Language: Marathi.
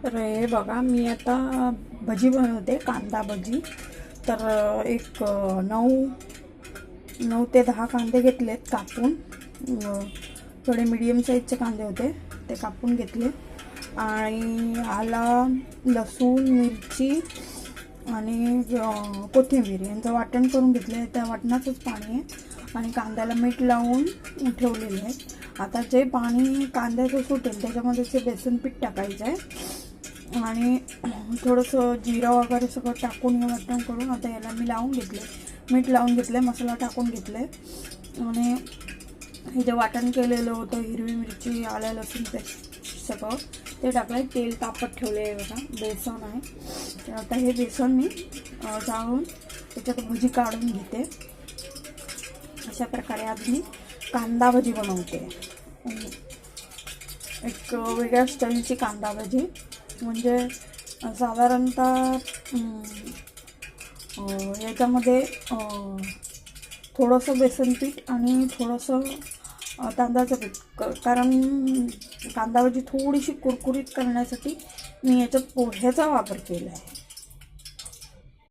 तर हे बघा, मी आता भजी बनवते, कांदा भजी. तर एक 9 ते 10 कांदे घेतलेत कापून. थोडे मीडियम साईजचे कांदे होते, ते कापून घेतले. आणि आला, लसूण, मिरची आणि कोथिंबीर यांचं वाटण करून घेतलं आहे. त्या वाटणाचंच पाणी आहे आणि कांद्याला मीठ लावून ठेवलेलं आहे. आता जे पाणी कांद्याचं सुटेल त्याच्यामध्ये ते बेसन पीठ टाकायचं आहे आणि थोडंसं जिरा वगैरे सगळं टाकून हे वाटण करून आता याला मी लावून घेतले, मीठ लावून घेतलं, मसाला टाकून घेतलं आहे. आणि हे जे वाटण केलेलं होतं, हिरवी मिरची, आलं, लसूण पेस्ट सगळं ते टाकलं. तेल तापत ठेवले आहे बघा, बेसन आहे. तर आता हे बेसन मी जाळून त्याच्यात भजी काढून घेते. अशा प्रकारे आज मी कांदा भजी बनवते. एक वेगळ्या स्टाईलची कांदा भजी, म्हणजे साधारणतः याच्यामध्ये थोडंसं बेसन पीठ आणि थोडंसं तांदळाचं पीठ, कारण कांदा भजी थोडीशी कुरकुरीत करण्यासाठी मी याच्यात पोह्याचा वापर केला आहे.